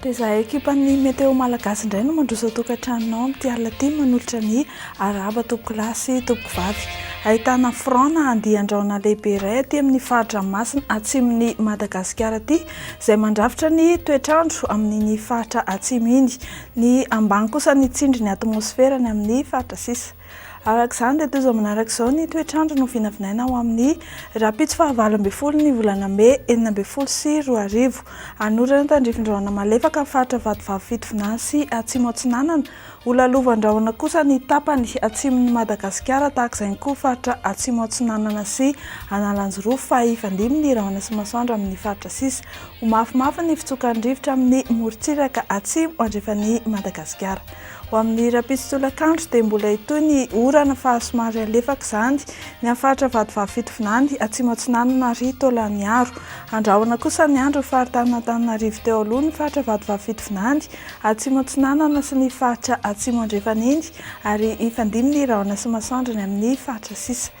Dia izahay ekipan'ny météo malagasy indray no mandroso tokantranonao amin'ity alina ity manolotra ny araba toko lasy toko vavy. Ahitana front-na andia andraona lehibe iray aty amin'ny faritra Masina atsimon'ny Madagasikara aty izay mandrafitra ny toetrandro amin'ny faritra atsimo iny. Ny ambany kosa ny tsindry ny atmosferany amin'ny faritra sisa. Arak'izany dia toy izao manaraka izao ny toetrandro no vinavinaina ao amin'ny rapitso faha 20 ny volana May 2024. Anorana tandrifin-drahona malefaka faritra Vatovavy Fitondrana sy Atsimo Atsinanana. Olalovandrahona kosa ny tapany atsimon'ny Madagasikara tahak'izay koa faritra Atsimo Atsinanana sy Analanjoroa fa ifandimby ny rahona sy masoandro amin'ny faritra sisa. Ho mafimafy ny fitsokan'ny rivotra amin'ny morontsiraka atsimo andrefan'ny Madagasikara. Ho amin'ny rapitso tolakandro dia mbola hitoy ny orana fa somary alefaka izany ny amin'ny faritra Vatovavy Fitondrana Atsimo Atsinanana ary Taolagnaro. Andrahona kosa ny andro faritany Antananarivo teo aloha ny faritra Vatovavy Fitondrana Atsimo Atsinanana sy ny faritra Atsimo Andrefaniny ary ifandimby ny rahona sy masoandro ny amin'ny faritra sisa.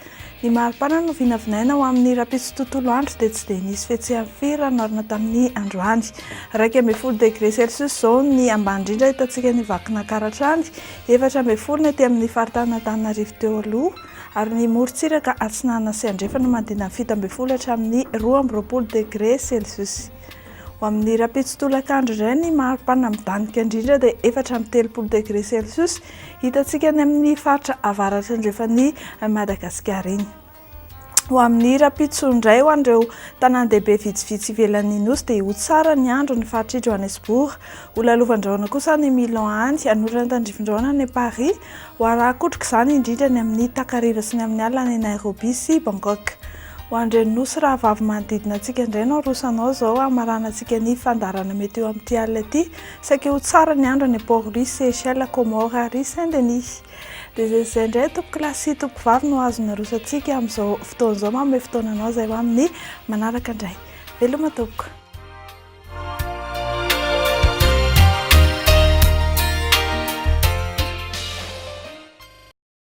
Ny maripana no vinavinaina ho amin'ny rapitso tontolo andro dia tsy dia nisy fihetsehany firy nanorina tamin'ny androany. 12 degré Celsius izao ny ambany indrindra hitantsika ny vakina Karatrany, 14 ny aty amin'ny faritany Antananarivo teo aloha ary ny morontsiraka Atsinanana sy Andrefana mandina 17 hatramin'ny 20 degré Celsius. Ho amin'ny rapitso tolakandro indray ny maripana midanika indrindra dia 4 degré Celsius hitantsika ny amin'ny faritra avaratra andrefan'ny Madagasikara iny. Ho amin'ny rapitso indray ho an'ireo tanàn-dehibe vitsivitsy ivelan'ny nosy dia ho tsara ny andro ny faritra Johannesburg. Ho lalovandrahona kosa ny Milan any, anorana tandrifin-drahona ny Paris, ho arakotrika izany indrindra ny amin'ny takariva sy ny amin'ny alina ny Nairobi sy Bangkok. Ho an'ireny nosy raha vavy manodidina antsika indray no rosanao izao amarana antsika ny fandarana meteo amin'ity alina ity. Saika ho tsara ny andro ny Port-Louis, Seychelles, Comores ary Saint-Denis. Dia izay indray tompoko lasy tompoko vavy no azona rosantsika amin'izao fotoana izao manome fotoananao izay ho amin'ny manaraka indray. Veloma tompoko.